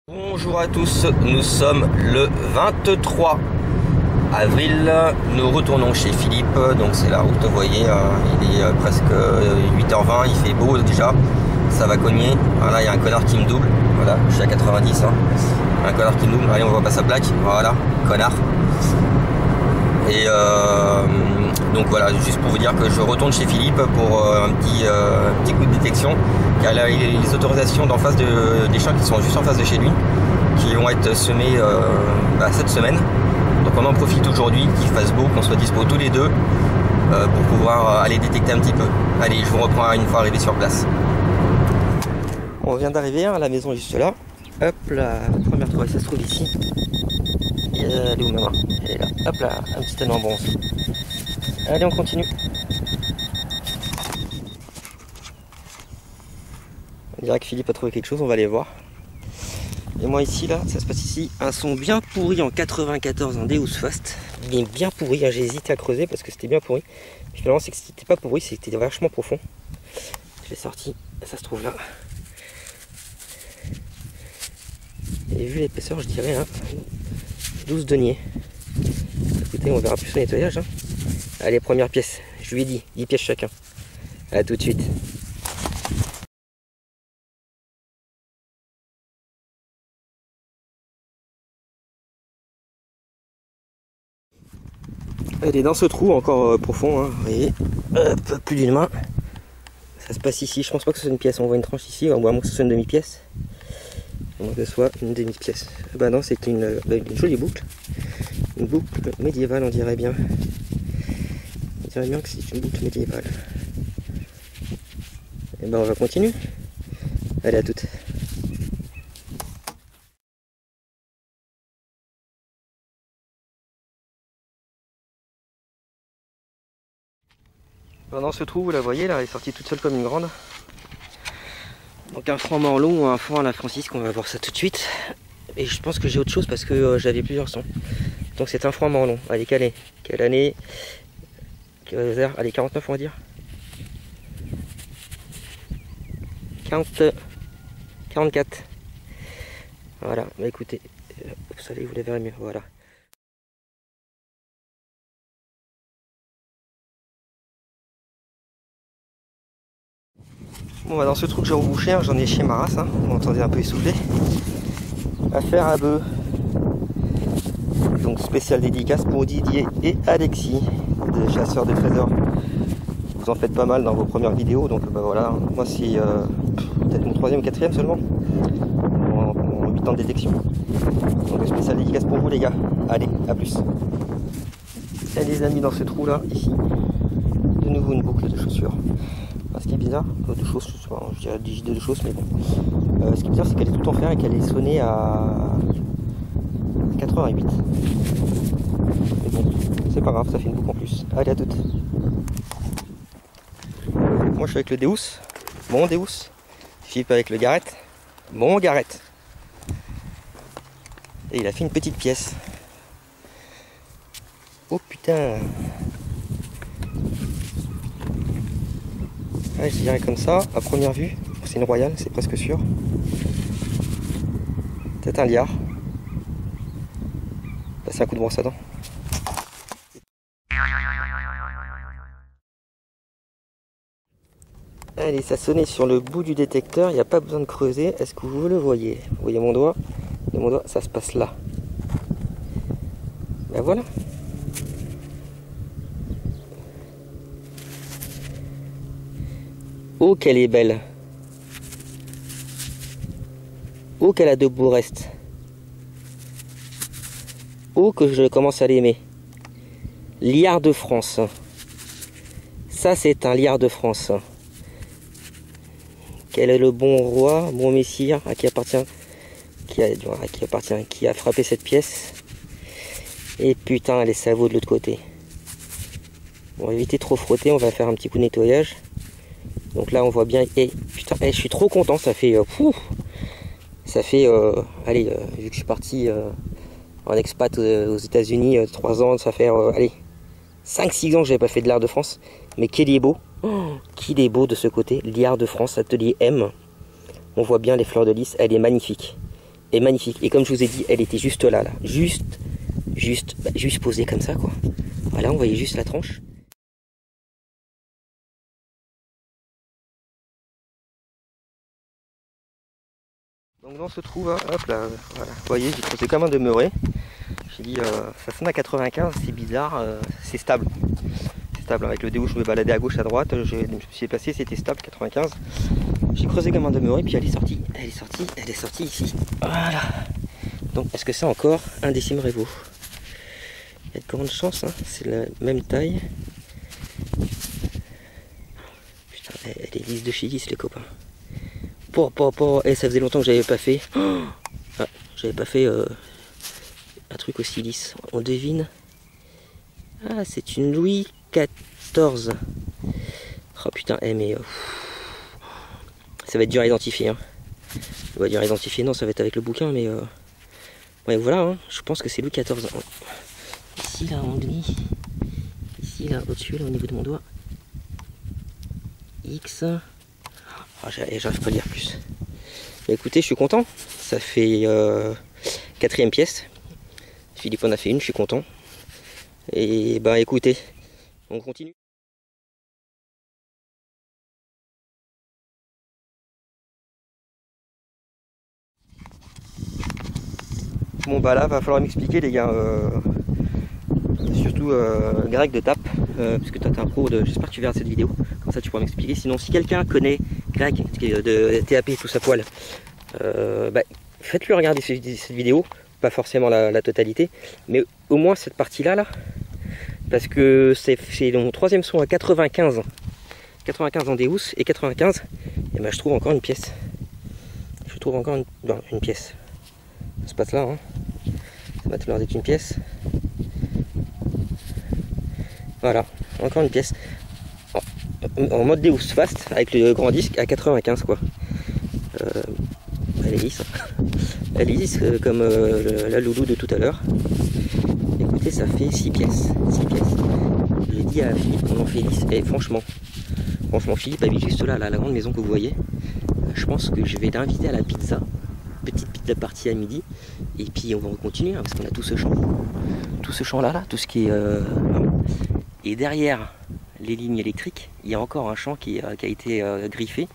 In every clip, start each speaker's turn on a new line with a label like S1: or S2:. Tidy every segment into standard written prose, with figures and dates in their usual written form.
S1: Bonjour à tous, nous sommes le 23 avril, nous retournons chez Philippe, donc c'est la route, vous voyez, il est presque 8h20, il fait beau déjà, ça va cogner. Voilà, il y a un connard qui me double, voilà, je suis à 90, un connard qui me double, allez on voit pas sa plaque, voilà, connard. Et donc voilà, juste pour vous dire que je retourne chez Philippe pour un petit coup de détection, car il a les autorisations d'en face des champs qui sont juste en face de chez lui, qui vont être semés cette semaine. Donc on en profite aujourd'hui, qu'il fasse beau, qu'on soit dispo tous les deux pour pouvoir aller détecter un petit peu. Allez, je vous reprends une fois arrivé sur place. On vient d'arriver, la maison est juste là. Hop là, la première toile, ça se trouve ici. Elle est où maman? Elle est là. Hop là, un petit anneau en bronze. Allez, on continue. On dirait que Philippe a trouvé quelque chose, on va aller voir. Et moi ici, là, ça se passe ici. Un son bien pourri en 94 en Deus Fast. Mais bien pourri, j'ai hésité à creuser parce que c'était bien pourri. Puis finalement, c'est que c'était pas pourri, c'était vachement profond. Je l'ai sorti, ça se trouve là. Et vu l'épaisseur, je dirais 12 deniers. Écoutez, on verra plus au nettoyage. Allez, première pièce. Je lui ai dit, 10 pièces chacun. A tout de suite. Elle est dans ce trou encore profond, vous voyez. Hop, plus d'une main. Ça se passe ici. Je pense pas que ce soit une pièce. On voit une tranche ici, à moins que ce soit une demi-pièce. À moins que ce soit une demi-pièce. Bah non, c'est une jolie boucle. Une boucle médiévale, on dirait bien. On dirait bien que c'est une boucle médiévale. Et ben on va continuer. Allez, à toutes. Dans ce trou, vous la voyez là, elle est sortie toute seule comme une grande. Donc un franc morlon ou un franc à la Francis, on va voir ça tout de suite. Et je pense que j'ai autre chose parce que j'avais plusieurs sons. Donc c'est un franc morlon. Allez, quelle année? Allez, 49 on va dire. 44. Voilà, bah écoutez, vous savez, vous les verrez mieux, voilà. Bon, bah dans ce trou que j'ai rebouché, j'en ai chez Maras, vous m'entendez un peu essoufflé. Affaire à bœuf. Donc spécial dédicace pour Didier et Alexis, des chasseurs de trésors. Vous en faites pas mal dans vos premières vidéos, donc bah voilà, moi c'est peut-être mon 3e ou 4e seulement, en 8 ans de détection. Donc spécial dédicace pour vous les gars, allez, à plus. Et les amis, dans ce trou là, ici, de nouveau une boucle de chaussures. Ce qui est bizarre, de choses, je dirais de choses, mais bon. Ce qui est bizarre, c'est qu'elle est tout en fer et qu'elle est sonnée à 88. Mais bon, c'est pas grave, ça fait une boucle en plus. Allez, à toutes. Moi je suis avec le Deus, mon Deus. Philippe avec le Garrett, mon Garrett. Et il a fait une petite pièce. Oh putain. Ouais, je dirais comme ça, à première vue, c'est une royale, c'est presque sûr. Peut-être un liard. C'est un coup de brosse à dents. Allez, ça sonnait sur le bout du détecteur, il n'y a pas besoin de creuser. Est-ce que vous le voyez? Vous voyez mon doigt? Et mon doigt, ça se passe là. Ben voilà. Oh, qu'elle est belle. Oh, qu'elle a de beaux restes. Oh, que je commence à l'aimer. Liard de France. Ça, c'est un liard de France. Quel est le bon roi, bon messire, à qui appartient, qui a frappé cette pièce. Et putain, elle est savot de l'autre côté. On va éviter de trop frotter, on va faire un petit coup de nettoyage. Donc là, on voit bien. Et putain, je suis trop content, ça fait. Allez, vu que je suis parti en expat aux États-Unis 3 ans, ça fait allez, 5-6 ans que j'avais pas fait de l'art de France. Mais qu'il est beau, qu'il est beau de ce côté, l'art de France, atelier M. On voit bien les fleurs de lys, elle est magnifique. est magnifique. Et comme je vous ai dit, elle était juste là. Juste posée comme ça, quoi. Voilà, on voyait juste la tranche. Donc dans ce trou, hop là, voilà. Vous voyez, j'ai creusé comme un demeuré. J'ai dit, ça sonne à 95, c'est bizarre, c'est stable. C'est stable, avec le déo, je me baladais à gauche, à droite, je me suis passé, c'était stable, 95. J'ai creusé comme un demeuré, puis elle est sortie ici. Voilà. Donc, est-ce que c'est encore un décime Révo? Il y a de grandes chances, hein. C'est la même taille. Putain, elle est lisse de chez lisse, les copains. Et ça faisait longtemps que j'avais pas fait. J'avais pas fait un truc aussi lisse. On devine. Ah, c'est une Louis XIV. Oh putain, mais ça va être dur à identifier. Hein. Ça va être dur à identifier. Non, ça va être avec le bouquin, mais ouais, voilà. Hein. Je pense que c'est Louis XIV. Ici, là, on dit. Ici, là, au-dessus, là, au niveau de mon doigt. X. Oh, j'arrive pas à lire plus. Mais écoutez, je suis content. Ça fait 4e pièce. Philippe en a fait une, je suis content. Et bah écoutez, on continue. Bon bah là, va falloir m'expliquer les gars. Surtout Greg de TAP, parce que toi t'es un pro de. J'espère que tu verras cette vidéo. Comme ça tu pourras m'expliquer. Sinon si quelqu'un connaît Greg de TAP tout ça poil, bah, faites-lui regarder cette vidéo. Pas forcément la totalité, mais au moins cette partie-là, là, parce que c'est mon 3e son à 95 en déhousse, et 95, et ben je trouve encore une pièce. Je trouve encore une pièce. Ça se passe là, hein. Ça va te l'air d'être une pièce. Voilà, encore une pièce. En mode déhousse fast, avec le grand disque à 95, quoi. Elle est lisse. Elle est lisse comme la loulou de tout à l'heure. Écoutez, ça fait 6 pièces. 6 pièces. J'ai dit à Philippe qu'on en fait 10. Et franchement, Philippe habite juste là, la grande maison que vous voyez. Je pense que je vais l'inviter à la pizza. Petite pizza partie à midi. Et puis on va continuer, hein, parce qu'on a tout ce champ. Tout ce champ là, tout ce qui est... Et derrière les lignes électriques, il y a encore un champ qui a été griffé.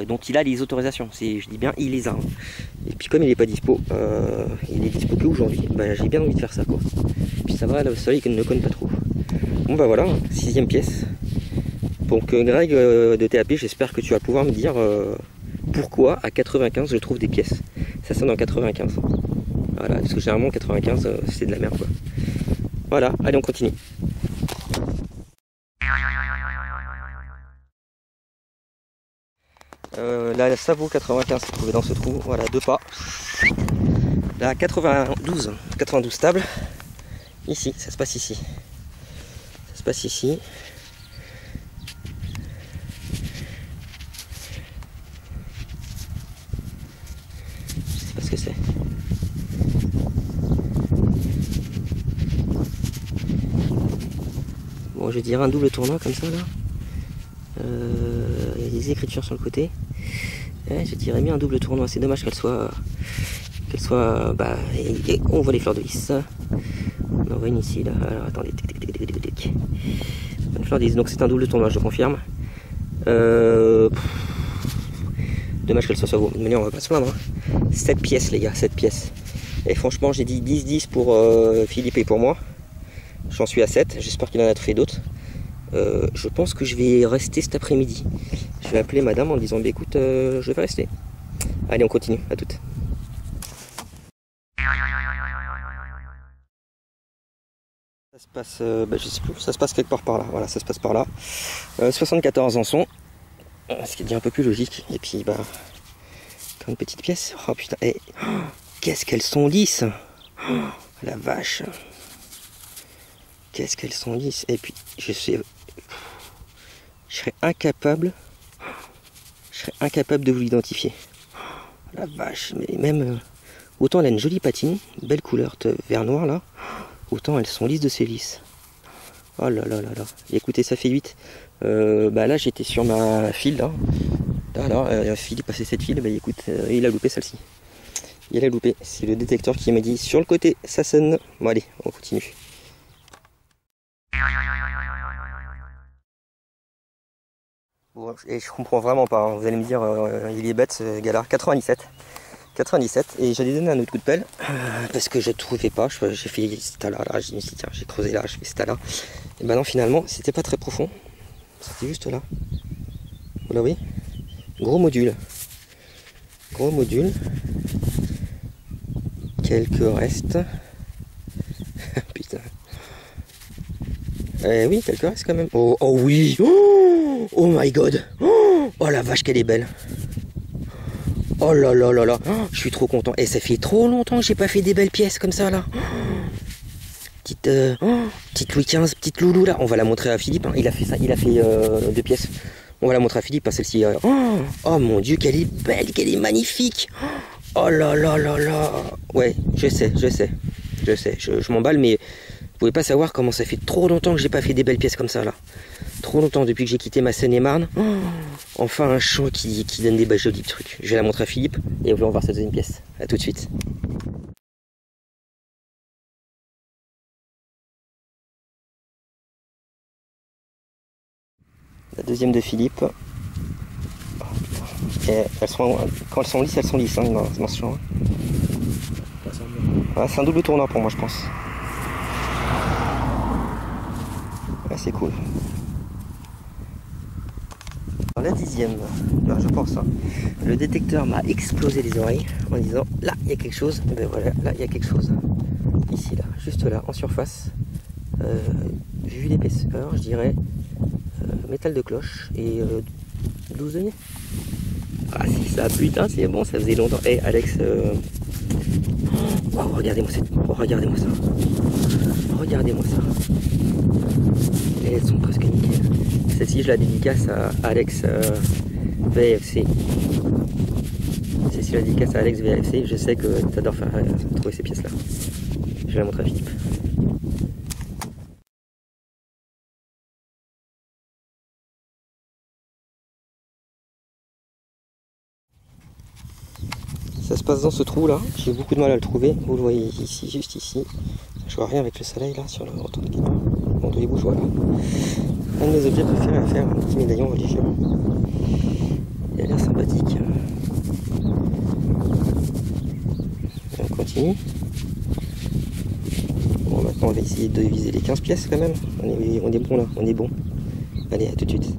S1: Dont il a les autorisations, je dis bien il les a. Hein. Et puis comme il n'est pas dispo, il est dispo que aujourd'hui, bah, j'ai bien envie de faire ça, quoi. Puis ça va, le soleil ne connaît pas trop. Bon bah voilà, 6e pièce. Donc Greg de TAP, j'espère que tu vas pouvoir me dire pourquoi à 95 je trouve des pièces. Ça sonne en 95. Voilà, parce que généralement 95 c'est de la merde, quoi. Voilà, allez on continue. Là, ça vaut 95 c'est trouvé dans ce trou, voilà, 2 pas. Là, 92 stable. Ici, ça se passe ici. Ça se passe ici. Je sais pas ce que c'est. Bon, je dirais un double tournoi comme ça, là. Il y a des écritures sur le côté. Ouais, je dirais bien un double tournoi. C'est dommage qu'elle soit. Bah, et on voit les fleurs de lys. On en voit une ici, là. Alors attendez. Une fleur de lys. Donc c'est un double tournoi, je confirme. Dommage qu'elle soit sur vous. De manière, on va pas se plaindre. 7 pièces, les gars, 7 pièces. Et franchement, j'ai dit 10-10 pour Philippe et pour moi. J'en suis à 7. J'espère qu'il en a fait d'autres. Je pense que je vais rester cet après-midi. Je vais appeler madame en disant bah, écoute, je vais rester. Allez, on continue, à toutes. Ça se passe, bah, je sais plus, ça se passe quelque part par là. Voilà, ça se passe par là. 74 en son, ce qui est déjà un peu plus logique. Et puis, bah, une petite pièce. Oh putain, qu'est-ce qu'elles sont lisses. Oh, la vache. Qu'est-ce qu'elles sont lisses. Et puis, je serais incapable de vous l'identifier. La vache, mais même autant elle a une jolie patine, belle couleur vert noir là, autant elles sont lisses de ces lisses. Oh là là là là. Et écoutez, ça fait 8. Bah là j'étais sur ma file là. Philippe passait cette file, bah écoute, il a loupé celle-ci. Il a loupé. C'est le détecteur qui m'a dit sur le côté, ça sonne. Bon allez, on continue. Bon, et je comprends vraiment pas. Hein. Vous allez me dire, il est bête ce gars-là. 97. Et j'allais donner un autre coup de pelle parce que je trouvais pas. J'ai fait ce tas-là. Je me suis dit, tiens, j'ai creusé là, je fais ce tas-là. Et ben non, finalement, c'était pas très profond. C'était juste là. Vous la voyez ? Gros module. Quelques restes. Putain. Oui, quelques restes quand même. Oh oui. Oh my god. Oh la vache, qu'elle est belle. Oh là là là là. Je suis trop content. Et ça fait trop longtemps que j'ai pas fait des belles pièces comme ça là. Petite Louis XV, petite loulou là. On va la montrer à Philippe. Hein. Il a fait ça. Il a fait 2 pièces. On va la montrer à Philippe. Hein, celle-ci. Oh mon dieu, qu'elle est belle, qu'elle est magnifique. Oh là là là là. Ouais, je sais. Je m'emballe, mais vous pouvez pas savoir comment ça fait trop longtemps que j'ai pas fait des belles pièces comme ça là. Trop longtemps depuis que j'ai quitté ma Seine-et-Marne. Enfin un champ qui donne des jolis trucs. Je vais la montrer à Philippe et on va voir sa deuxième pièce. A tout de suite. La deuxième de Philippe. Oh, et quand elles sont lisses hein, dans ce champ. Ouais, c'est un double tournant pour moi je pense. Ouais, c'est cool. La 10e, je pense, hein. Le détecteur m'a explosé les oreilles en disant là il y a quelque chose, ben voilà, là il y a quelque chose, ici là, juste là, en surface, vu l'épaisseur, je dirais métal de cloche et 12 deniers. Ah c'est ça, putain c'est bon, ça faisait longtemps. Eh Alex, oh, regardez-moi ça, regardez-moi ça. Et elles sont presque nickel. Celle-ci, je la dédicace à Alex VFC. Celle-ci, je la dédicace à Alex VFC. Je sais que tu adores trouver ces pièces-là. Je vais la montrer à Philippe. Ça se passe dans ce trou-là. J'ai beaucoup de mal à le trouver. Vous le voyez ici, juste ici. Je vois rien avec le soleil là sur le retour de caméra. Bon, de les bouges, voilà. Un de mes objets préférés à faire, un petit médaillon religieux. Il a l'air sympathique. Et on continue. Bon, maintenant on va essayer de viser les 15 pièces quand même. On est bon là, on est bon. Allez, à tout de suite.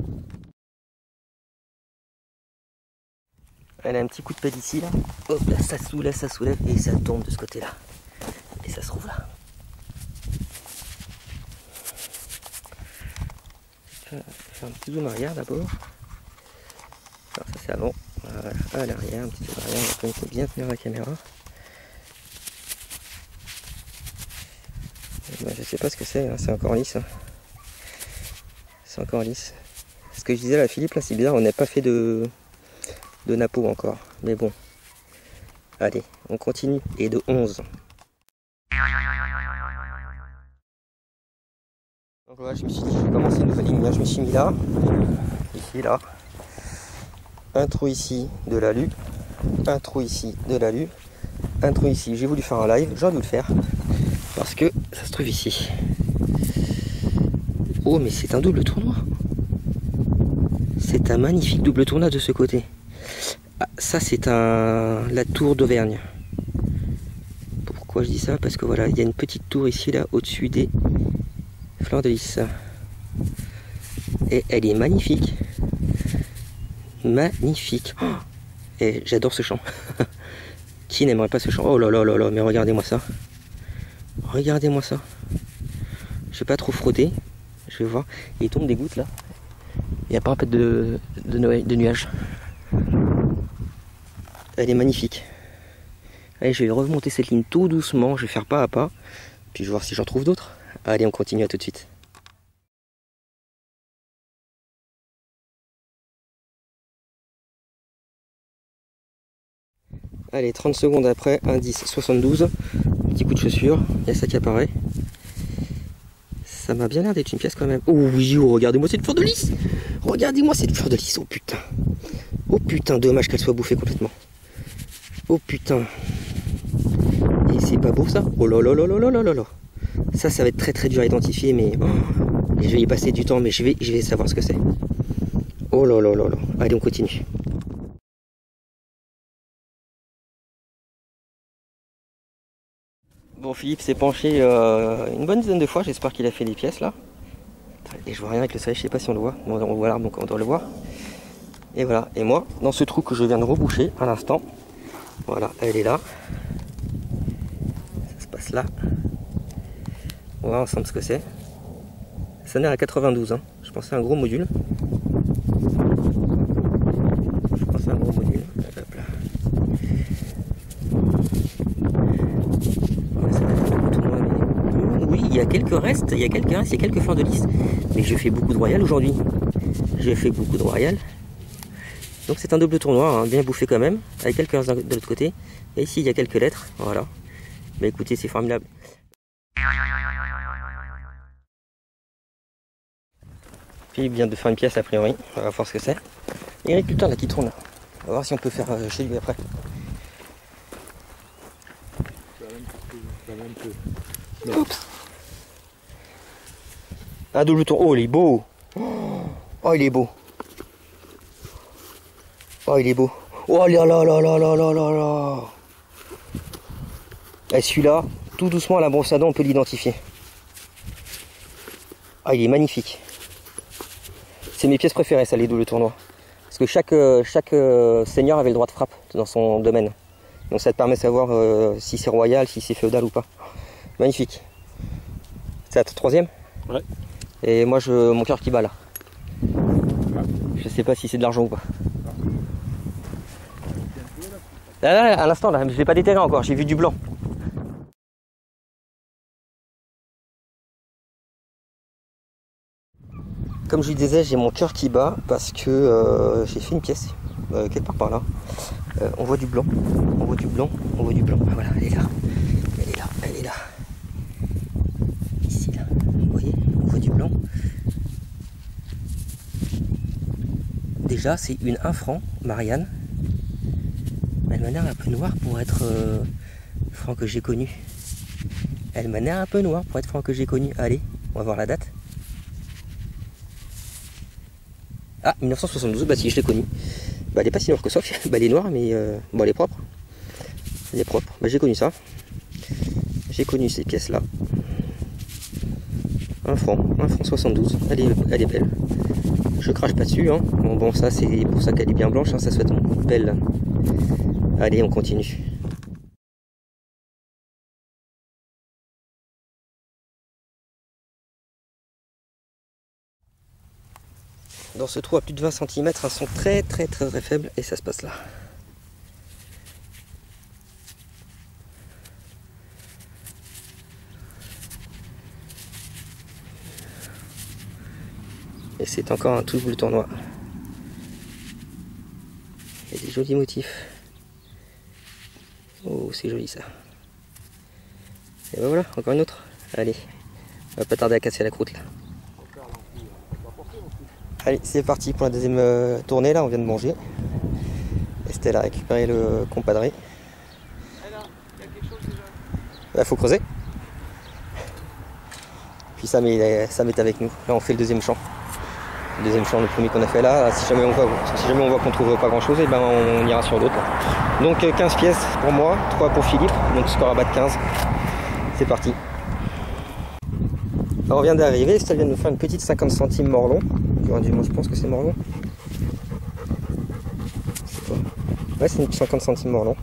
S1: Elle a un petit coup de pelle ici là. Hop là, ça soulève et ça tombe de ce côté là. Et ça se trouve là. Je vais faire un petit zoom arrière d'abord. Alors ça c'est avant. Voilà, à l'arrière, un petit zoom arrière, il faut bien tenir la caméra. Ben, je sais pas ce que c'est, hein. C'est encore lisse. Hein. C'est encore lisse. Ce que je disais là, Philippe, là c'est bizarre, on n'a pas fait de napeau encore. Mais bon. Allez, on continue. Et de 11. Donc voilà, je me suis dit, je vais commencer une nouvelle ligne. Je me suis mis là, ici, là. Un trou ici de l'alu. Un trou ici de l'alu. Un trou ici. J'ai voulu faire un live, j'aurais dû le faire. Parce que ça se trouve ici. Oh, mais c'est un double tournoi. C'est un magnifique double tournoi de ce côté. Ah, ça, c'est la tour d'Auvergne. Pourquoi je dis ça? Parce que voilà, il y a une petite tour ici, là, au-dessus des fleurs de lys. Et elle est magnifique. Magnifique. Oh, et j'adore ce champ. Qui n'aimerait pas ce champ? Oh là là là là, mais regardez-moi ça. Regardez-moi ça. Je vais pas trop frotter. Je vais voir. Il tombe des gouttes là. Il n'y a pas un peu de nuages. Elle est magnifique. Allez, je vais remonter cette ligne tout doucement. Je vais faire pas à pas. Puis je vais voir si j'en trouve d'autres. Allez, on continue, à tout de suite. Allez, 30 secondes après, indice 72. Petit coup de chaussure. Il y a ça qui apparaît. Ça m'a bien l'air d'être une pièce quand même. Oh oui, oh, regardez-moi cette fleur de lys. Regardez-moi cette fleur de lys. Oh putain. Oh putain, dommage qu'elle soit bouffée complètement. Oh putain. Et c'est pas beau ça? Oh là là là là là là là. Ça va être très très dur à identifier, mais je vais y passer du temps, mais je vais savoir ce que c'est. Oh là là là là. Allez, on continue. Bon, Philippe s'est penché une bonne dizaine de fois, j'espère qu'il a fait des pièces là. Et je vois rien avec le soleil, je sais pas si on le voit. Bon, on voit l'arbre, donc on doit le voir. Et voilà, et moi, dans ce trou que je viens de reboucher à l'instant, voilà, elle est là. Ça se passe là. On va voir ensemble ce que c'est. Ça n'est à 92, hein. Je pensais à un gros module. Hop là. Ouais, ça va être un tournoi, mais... Oui, il y a quelques restes, il y a quelques fins de liste. Mais je fais beaucoup de royal aujourd'hui. J'ai fait beaucoup de royal. Donc c'est un double tournoi, hein, bien bouffé quand même, avec quelques uns de l'autre côté. Et ici il y a quelques lettres, voilà. Mais écoutez, c'est formidable. Philippe vient de faire une pièce a priori, on va voir ce que c'est. Il y a un agriculteur là qui tourne. On va voir si on peut faire chez lui après. Oups. Un double tour. Oh, il est beau. Oh, il est beau. Oh, il est beau. Oh là là là là là là là là. Et celui-là, tout doucement à la brosse à dents, on peut l'identifier. Ah, il est magnifique. C'est mes pièces préférées, ça, les doubles tournois. Parce que chaque seigneur avait le droit de frappe dans son domaine. Donc ça te permet de savoir si c'est royal, si c'est féodal ou pas. Magnifique. C'est la troisième?
S2: Ouais.
S1: Et moi, mon cœur qui bat là. Je sais pas si c'est de l'argent ou pas. Là, à l'instant, là, je l'ai pas déterré encore, j'ai vu du blanc. Comme je lui disais, j'ai mon cœur qui bat parce que j'ai fait une pièce, quelque part par là. On voit du blanc, on voit du blanc, on voit du blanc. Ah, voilà, elle est là, elle est là, elle est là. Ici, là, vous voyez, on voit du blanc. Déjà, c'est une 1 franc, Marianne. Elle m'a l'air un peu noire pour être franc que j'ai connu. Elle m'a l'air un peu noire pour être franc que j'ai connu. Allez, on va voir la date. Ah, 1972, bah si, je l'ai connue. Bah elle est pas si noire que ça, bah elle est noire, mais bon, elle est propre. Elle est propre, bah j'ai connu ça. J'ai connu ces pièces-là. 1 franc 72, elle est belle. Je crache pas dessus, hein. Bon ça c'est pour ça qu'elle est bien blanche, hein. Ça se fait belle. Allez, on continue. Dans ce trou à plus de 20 cm, un son très faible et ça se passe là. Et c'est encore un tout double tournoi. Il y a des jolis motifs. Oh, c'est joli ça. Et ben voilà, encore une autre. Allez, on va pas tarder à casser la croûte là. Allez, c'est parti pour la deuxième tournée là, on vient de manger. Estelle a récupéré le compadré. Bah, faut creuser. Puis Sam est avec nous. Là on fait le deuxième champ. Le deuxième champ, le premier qu'on a fait là. Si jamais on voit qu'on trouve pas grand chose, et ben on ira sur d'autres. Donc 15 pièces pour moi, 3 pour Philippe, donc score à bas de 15. C'est parti. Alors, on vient d'arriver, Estelle vient de nous faire une petite 50 centimes morlon. Moi je pense que c'est morlon. Ouais, c'est une 50 centimes morlon.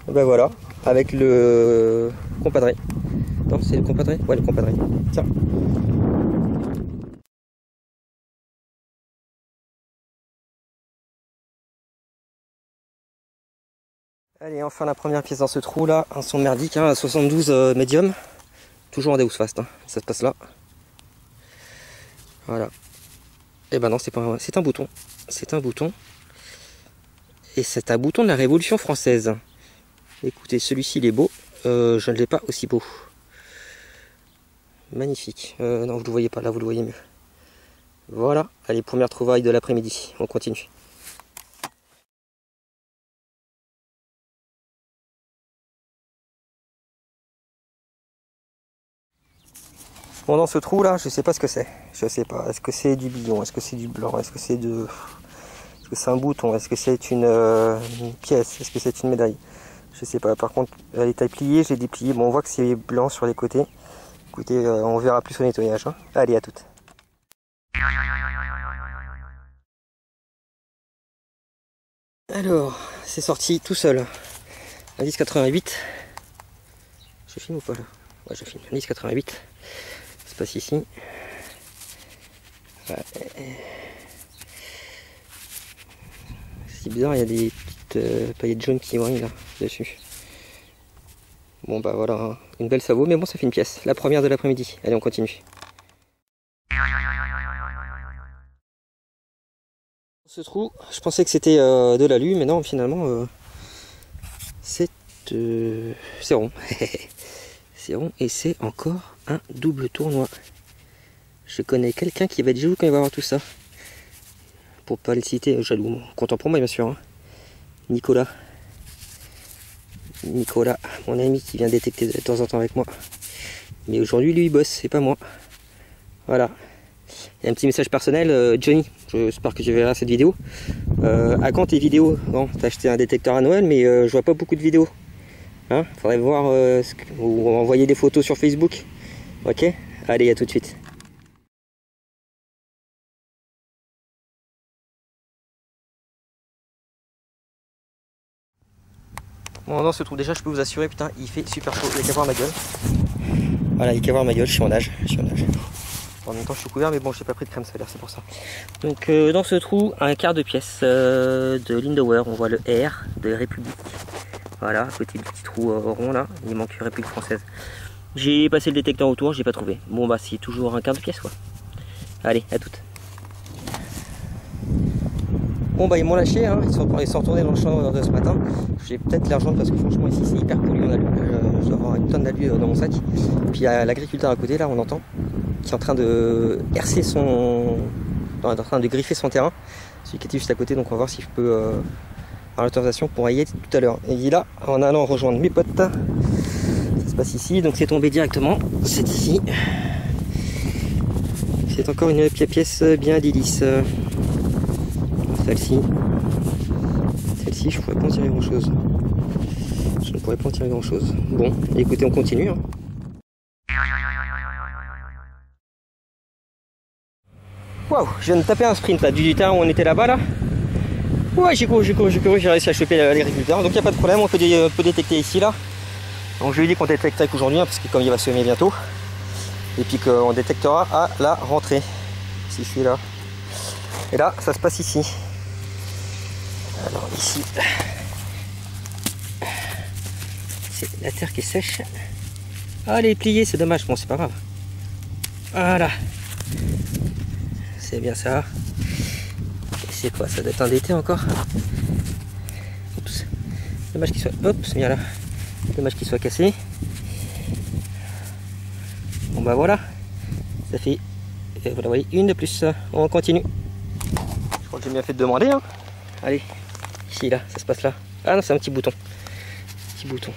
S1: Et ben voilà, avec le compadré. Non, c'est le compadré? Ouais, le compadré. Tiens. Allez, enfin la première pièce dans ce trou là, un son merdique, hein, 72 médium. Toujours en Deus Fast, hein. Ça se passe là. Voilà. Et ben non, c'est un bouton. C'est un bouton. Et c'est un bouton de la Révolution française. Écoutez, celui-ci il est beau. Je ne l'ai pas aussi beau. Magnifique. Non, vous ne le voyez pas, là vous le voyez mieux. Voilà. Allez, première trouvaille de l'après-midi. On continue. Bon, dans ce trou là, je sais pas ce que c'est. Je sais pas. Est-ce que c'est du billon? Est-ce que c'est du blanc? Est-ce que c'est de... Est-ce que c'est un bouton? Est-ce que c'est une pièce? Est-ce que c'est une médaille? Je sais pas. Par contre, elle est taille pliée, j'ai déplié. Bon, on voit que c'est blanc sur les côtés. Écoutez, on verra plus au nettoyage. Hein. Allez, à toutes. Alors, c'est sorti tout seul. Indice 88. Je filme ou pas là? Ouais, je filme. Indice 88. Ça se passe ici. Ouais. C'est bizarre, il y a des petites paillettes jaunes qui brillent là dessus. Bon bah voilà, hein. Une belle sabot, mais bon ça fait une pièce. La première de l'après-midi. Allez, on continue. Ce trou, je pensais que c'était de l'alu, mais non, finalement c'est rond. C'est rond et c'est encore un double tournoi. Je connais quelqu'un qui va être jaloux quand il va voir tout ça. Pour pas le citer, jaloux, content pour moi bien sûr. Hein. Nicolas, mon ami qui vient détecter de temps en temps avec moi. Mais aujourd'hui lui il bosse, c'est pas moi. Voilà. Et un petit message personnel, Johnny, j'espère que tu verras cette vidéo. À quand tes vidéos? Bon, t'as acheté un détecteur à Noël, mais je vois pas beaucoup de vidéos. Hein, faudrait voir ou envoyer des photos sur Facebook. Ok? Allez, à tout de suite. Bon, dans ce trou, déjà, je peux vous assurer, putain, il fait super chaud. Il y a qu'à voir ma gueule. Voilà, il y a qu'à voir ma gueule, je suis en nage. En même temps, je suis couvert, mais bon, j'ai pas pris de crème solaire, c'est pour ça. Donc, dans ce trou, un quart de pièce de Lindauer. On voit le R de République. Voilà, à côté du petit trou rond là, il manque République française. J'ai passé le détecteur autour, j'ai pas trouvé. Bon, bah, c'est toujours un quart de pièce, quoi. Allez, à toutes. Bon, bah, ils m'ont lâché, hein. Ils sont retournés dans le champ de ce matin. Je vais peut-être les rejoindre parce que franchement, ici, c'est hyper pollué en alu. Je dois avoir une tonne d'alu dans mon sac. Puis, il y a l'agriculteur à côté, là, on entend, qui est en train de hercer son... en train de griffer son terrain. Celui qui était juste à côté, donc on va voir si je peux avoir l'autorisation pour y être tout à l'heure. Et là, en allant rejoindre mes potes, ça se passe ici, donc c'est tombé directement, c'est ici. C'est encore une pièce bien délice. Celle-ci, je pourrais pas en tirer grand chose. Je ne pourrais pas en tirer grand chose. Bon, écoutez, on continue. Hein. Waouh, je viens de taper un sprint là, du terrain où on était là-bas là. Ouais, j'ai couru, j'ai réussi à choper l'agriculteur. Donc il n'y a pas de problème, on peut détecter ici là. Donc je lui ai dit qu'on détecterait qu'aujourd'hui, hein, parce que comme il va semer bientôt. Et puis qu'on détectera à la rentrée. Si je suis là. Et là, ça se passe ici. Alors ici, c'est la terre qui est sèche. Ah, elle est pliée, c'est dommage. Bon, c'est pas grave. Voilà. C'est bien ça. Et c'est quoi? Ça doit être un d'été encore. Oups. Dommage qu'il soit... Hop, c'est bien là. Dommage qu'il soit cassé. Bon bah voilà. Ça fait... Voilà, vous voyez, une de plus. On continue. Je crois que j'ai bien fait de demander. Hein. Allez. Ici, là, ça se passe là. Ah non, c'est un petit bouton. Petit bouton.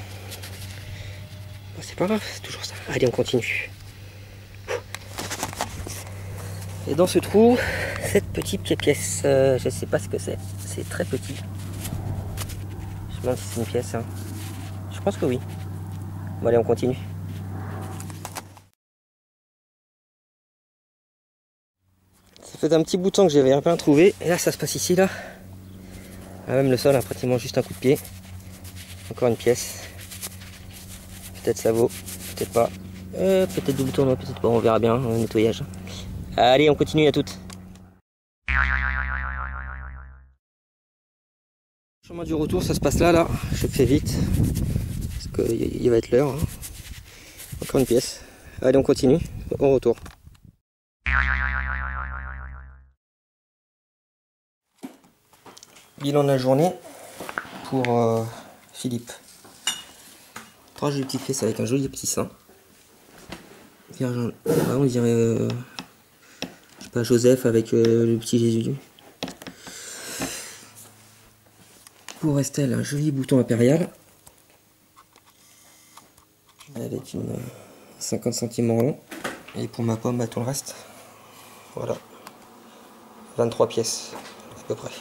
S1: Bon, c'est pas grave, c'est toujours ça. Allez, on continue. Et dans ce trou, cette petite pièce, je sais pas ce que c'est. C'est très petit. Je me demande si c'est une pièce. Hein. Je pense que oui. Bon, allez, on continue. Ça fait un petit bout de temps que j'avais rien trouvé. Et là, ça se passe ici, là. Ah, même le sol a pratiquement juste un coup de pied. Encore une pièce. Peut-être ça vaut, peut-être pas. Peut-être double tournoi, peut-être pas, on verra bien au nettoyage. Allez, on continue à toutes. Le chemin du retour, ça se passe là. Je fais vite. Parce qu'il va être l'heure. Hein. Encore une pièce. Allez, on continue. Au retour. Bilan de la journée pour Philippe. 3 jolies petites pièces avec un joli petit sein. On dirait je sais pas, Joseph avec le petit Jésus. Pour Estelle, un joli bouton impérial avec une 50 centimes en rond. Et pour ma pomme, tout le reste. Voilà. 23 pièces, à peu près.